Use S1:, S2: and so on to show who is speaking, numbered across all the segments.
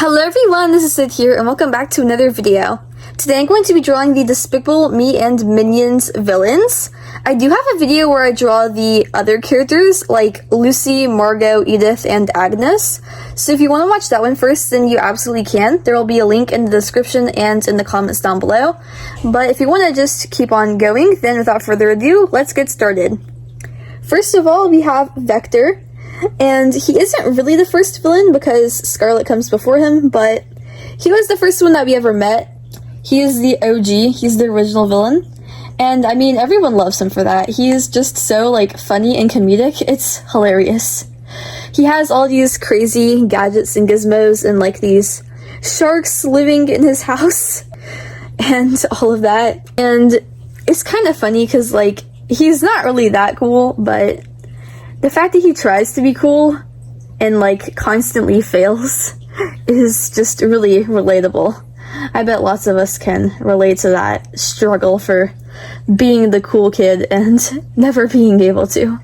S1: Hello everyone, this is Sid here, and welcome back to another video. Today I'm going to be drawing the Despicable Me and Minions villains. I do have a video where I draw the other characters, like Lucy, Margot, Edith, and Agnes. So if you want to watch that one first, then you absolutely can. There will be a link in the description and in the comments down below. But if you want to just keep on going, then without further ado, let's get started. First of all, we have Vector. And he isn't really the first villain because Scarlet comes before him, but he was the first one that we ever met. He is the OG, he's the original villain. And I mean, everyone loves him for that. He's just so, funny and comedic. It's hilarious. He has all these crazy gadgets and gizmos and, these sharks living in his house and all of that. And it's kind of funny because, he's not really that cool, but the fact that he tries to be cool and, constantly fails is just really relatable. I bet lots of us can relate to that struggle for being the cool kid and never being able to.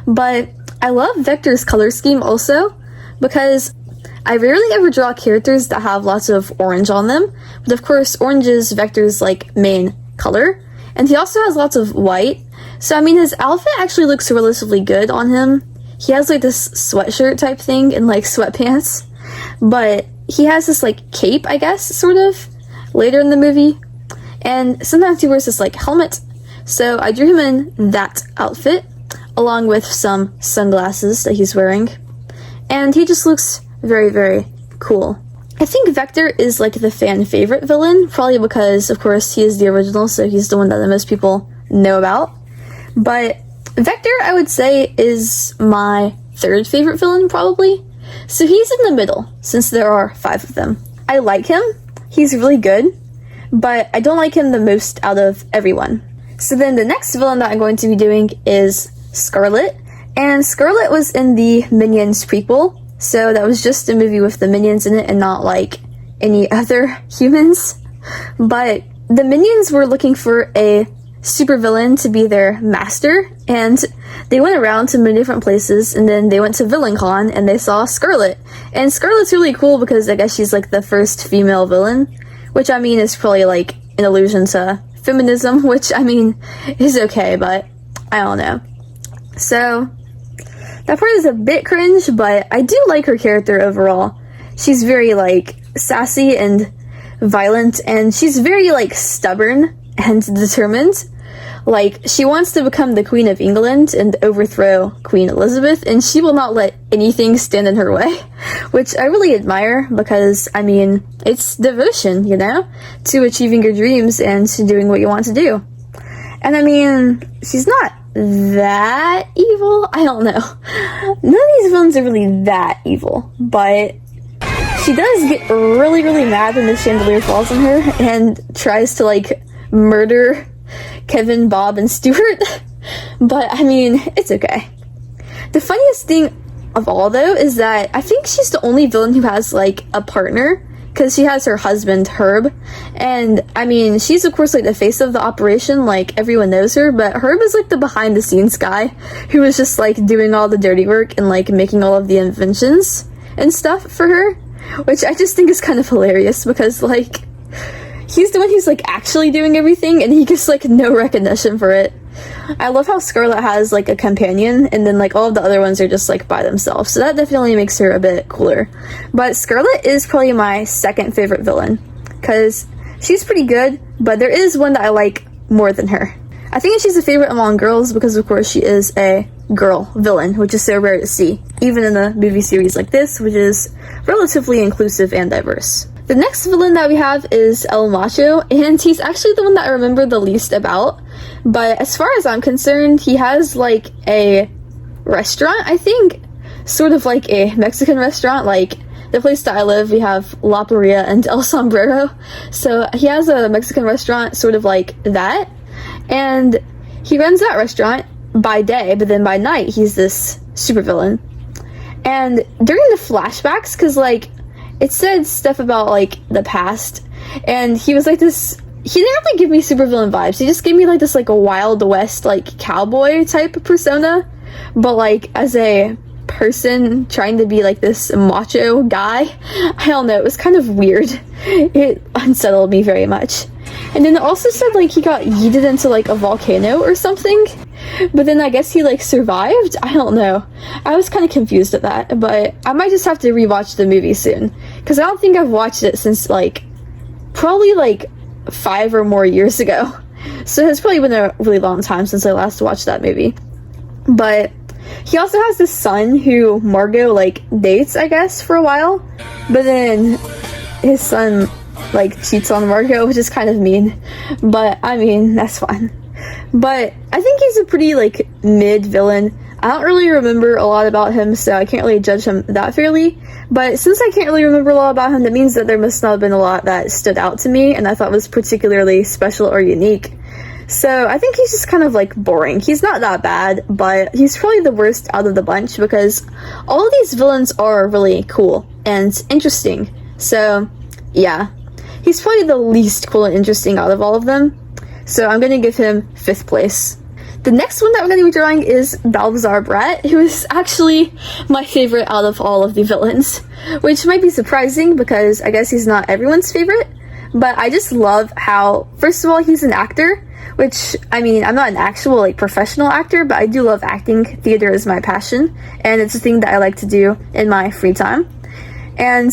S1: But I love Vector's color scheme also, because I rarely ever draw characters that have lots of orange on them, but of course orange is Vector's, main color. And he also has lots of white. So, I mean, his outfit actually looks relatively good on him. He has, this sweatshirt type thing and, sweatpants. But he has this, cape, I guess, sort of, later in the movie. And sometimes he wears this, helmet. So, I drew him in that outfit, along with some sunglasses that he's wearing. And he just looks very, very cool. I think Vector is, the fan favorite villain, probably because, of course, he is the original, so he's the one that the most people know about. But Vector, I would say, is my third favorite villain, probably. So he's in the middle, since there are 5 of them. I like him, he's really good, but I don't like him the most out of everyone. So then the next villain that I'm going to be doing is Scarlet, and Scarlet was in the Minions prequel. So that was just a movie with the Minions in it and not any other humans. But the Minions were looking for a supervillain to be their master, and they went around to many different places, and then they went to VillainCon and they saw Scarlet. And Scarlet's really cool because I guess she's the first female villain, which I mean is probably an allusion to feminism, which I mean is okay, but I don't know. So that part is a bit cringe, but I do like her character overall. She's very, sassy and violent, and she's very, stubborn and determined. She wants to become the Queen of England and overthrow Queen Elizabeth, and she will not let anything stand in her way, which I really admire because, I mean, it's devotion, to achieving your dreams and to doing what you want to do. And I mean, she's not that evil? I don't know. None of these villains are really that evil, but she does get really, really mad when the chandelier falls on her and tries to, murder Kevin, Bob, and Stuart. But, I mean, it's okay. The funniest thing of all, though, is that I think she's the only villain who has, a partner, because she has her husband, Herb, and, I mean, she's, of course, the face of the operation, everyone knows her, but Herb is, the behind-the-scenes guy, who is just, doing all the dirty work and, making all of the inventions and stuff for her, which I just think is kind of hilarious, because, he's the one who's, actually doing everything, and he gets, no recognition for it. I love how Scarlet has, a companion, and then, all of the other ones are just, by themselves, so that definitely makes her a bit cooler. But Scarlet is probably my second favorite villain, because she's pretty good, but there is one that I like more than her. I think she's a favorite among girls because, of course, she is a girl villain, which is so rare to see, even in a movie series like this, which is relatively inclusive and diverse. The next villain that we have is El Macho, and he's actually the one that I remember the least about, but as far as I'm concerned, he has, a restaurant, I think, sort of a Mexican restaurant, the place that I live, we have La Paria and El Sombrero, so he has a Mexican restaurant, sort of that, and he runs that restaurant by day, but then by night, he's this supervillain. And during the flashbacks, because, it said stuff about, the past, and he was this, he didn't really give me supervillain vibes, he just gave me, this, a Wild West, cowboy type persona, but, as a person trying to be like this macho guy. I don't know, it was kind of weird. It unsettled me very much. And then it also said like he got yeeted into like a volcano or something, but then I guess he like survived. I don't know, I was kind of confused at that, but I might just have to rewatch the movie soon, because I don't think I've watched it since like probably like 5 or more years ago. So it's probably been a really long time since I last watched that movie. But he also has this son who Margot like dates, I guess, for a while, but then his son like cheats on Margot, which is kind of mean, but I mean, that's fine. But I think he's a pretty like mid villain. I don't really remember a lot about him, so I can't really judge him that fairly, but since I can't really remember a lot about him, that means that there must not have been a lot that stood out to me and I thought was particularly special or unique. So I think he's just kind of like boring. He's not that bad, but he's probably the worst out of the bunch, because all of these villains are really cool and interesting. So yeah, he's probably the least cool and interesting out of all of them. So I'm gonna give him 5th place. The next one that I'm gonna be drawing is Balthazar Bratt, who is actually my favorite out of all of the villains, which might be surprising because I guess he's not everyone's favorite, but I just love how, first of all, he's an actor, which, I mean, I'm not an actual like professional actor, but I do love acting. Theater is my passion, and it's a thing that I like to do in my free time. And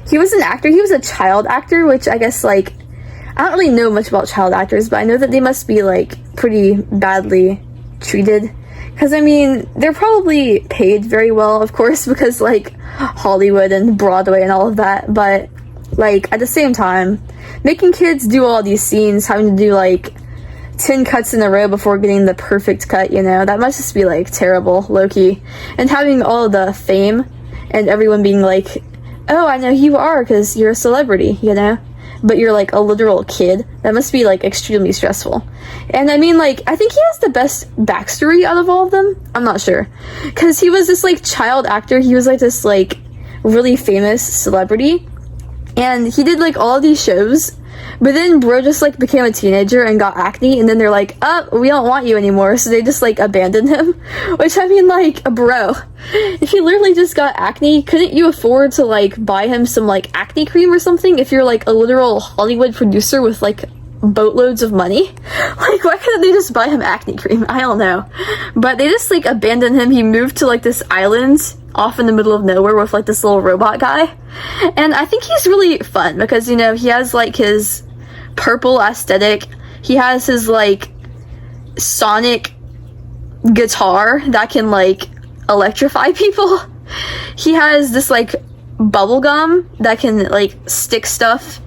S1: he was an actor. He was a child actor, which I guess like, I don't really know much about child actors, but I know that they must be like pretty badly treated, because I mean, they're probably paid very well, of course, because like Hollywood and Broadway and all of that, but like at the same time, making kids do all these scenes, having to do like 10 cuts in a row before getting the perfect cut, you know, that must just be like terrible, low-key. And having all the fame and everyone being like, oh, I know who you are because you're a celebrity, you know, but you're like a literal kid, that must be like extremely stressful. And I mean, like, I think he has the best backstory out of all of them. I'm not sure, because he was this like child actor. He was like this like really famous celebrity, and he did like all of these shows, but then bro just like became a teenager and got acne, and then they're like, oh, we don't want you anymore, so they just like abandoned him. Which, I mean, like, bro, if he literally just got acne, couldn't you afford to like buy him some like acne cream or something if you're like a literal Hollywood producer with like boatloads of money? Like, why couldn't they just buy him acne cream? I don't know, but they just like abandoned him. He moved to like this island off in the middle of nowhere with like this little robot guy, and I think he's really fun because, you know, he has like his purple aesthetic, he has his like sonic guitar that can like electrify people, he has this like bubble gum that can like stick stuff,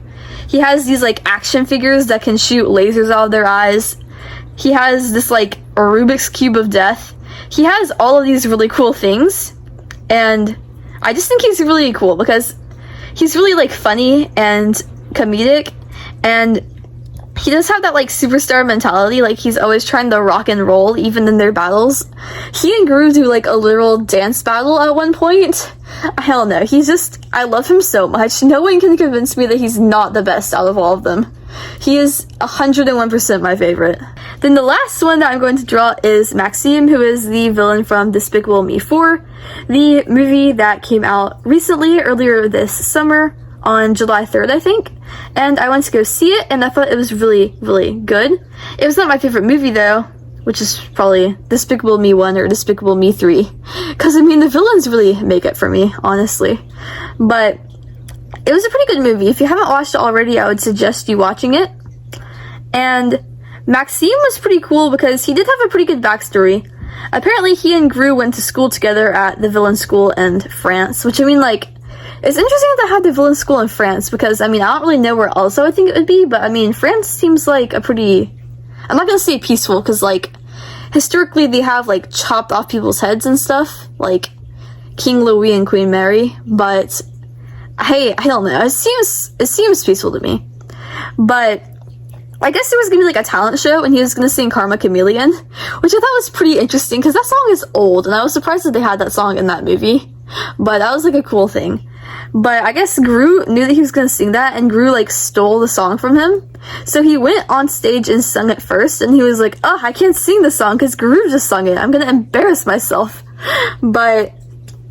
S1: he has these like action figures that can shoot lasers out of their eyes, he has this like Rubik's Cube of death. He has all of these really cool things, and I just think he's really cool because he's really like funny and comedic, and he does have that like superstar mentality. Like, he's always trying to rock and roll even in their battles. He and Gru do like a literal dance battle at one point. I don't know, he's just, I love him so much. No one can convince me that he's not the best out of all of them. He is 101% my favorite. Then the last one that I'm going to draw is Maxime, who is the villain from Despicable Me 4, the movie that came out recently, earlier this summer, on July 3rd, I think, and I went to go see it, and I thought it was really, really good. It was not my favorite movie, though, which is probably Despicable Me 1 or Despicable Me 3, because, I mean, the villains really make it for me, honestly. But it was a pretty good movie. If you haven't watched it already, I would suggest you watching it. And Maxime was pretty cool because he did have a pretty good backstory. Apparently, he and Gru went to school together at the villain school in France, which, I mean, like, it's interesting that they had the villain school in France, because, I mean, I don't really know where else I would think it would be, but, I mean, France seems like a pretty, I'm not gonna say peaceful, because, like, historically they have, like, chopped off people's heads and stuff, like King Louis and Queen Mary, but, hey, I don't know, it seems peaceful to me. But I guess there was gonna be like a talent show, and he was gonna sing Karma Chameleon, which I thought was pretty interesting, because that song is old, and I was surprised that they had that song in that movie, but that was like a cool thing. But I guess Gru knew that he was gonna sing that, and Gru like stole the song from him, so he went on stage and sung it first, and he was like, oh, I can't sing the song because Gru just sung it, I'm gonna embarrass myself. But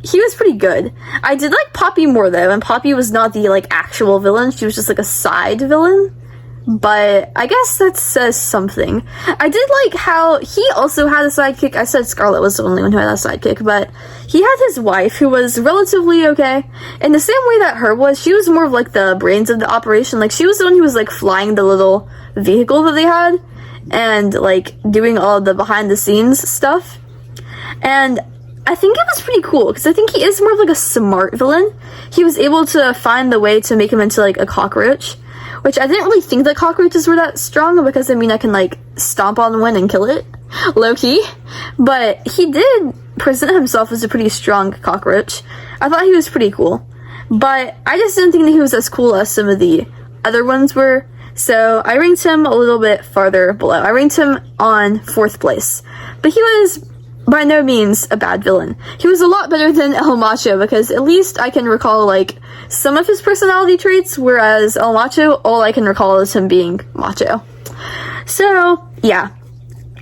S1: he was pretty good. I did like Poppy more though, and Poppy was not the like actual villain, she was just like a side villain. But I guess that says something. I did like how he also had a sidekick. I said Scarlet was the only one who had a sidekick, but he had his wife who was relatively okay. In the same way that her was, she was more of like the brains of the operation. Like she was the one who was like flying the little vehicle that they had and like doing all the behind the scenes stuff. And I think it was pretty cool because I think he is more of like a smart villain. He was able to find the way to make him into like a cockroach. Which I didn't really think that cockroaches were that strong because, I mean, I can, like, stomp on one and kill it. Low-key. But he did present himself as a pretty strong cockroach. I thought he was pretty cool. But I just didn't think that he was as cool as some of the other ones were. So I ranked him a little bit farther below. I ranked him on 4th place. But he was by no means a bad villain. He was a lot better than El Macho because at least I can recall, like, some of his personality traits, whereas El Macho, all I can recall is him being macho. So, yeah.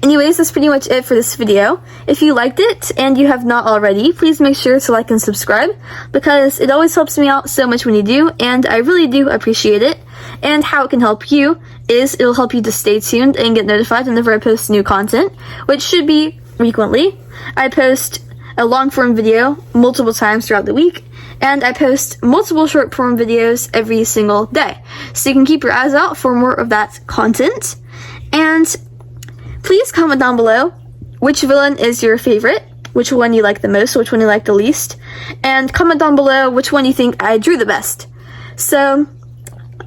S1: Anyways, that's pretty much it for this video. If you liked it and you have not already, please make sure to like and subscribe because it always helps me out so much when you do, and I really do appreciate it. And how it can help you is it'll help you to stay tuned and get notified whenever I post new content, which should be frequently. I post a long form video multiple times throughout the week, and I post multiple short form videos every single day. So you can keep your eyes out for more of that content. And please comment down below which villain is your favorite, which one you like the most, which one you like the least, and comment down below which one you think I drew the best. So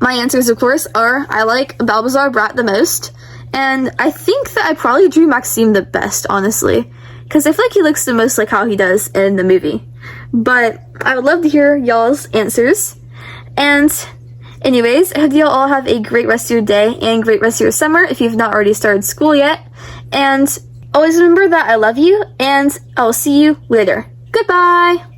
S1: my answers, of course, are I like Balthazar Bratt the most, and I think that I probably drew Maxime the best, honestly, because I feel like he looks the most like how he does in the movie. But I would love to hear y'all's answers. And anyways, I hope y'all all have a great rest of your day and great rest of your summer if you've not already started school yet. And always remember that I love you, and I'll see you later. Goodbye!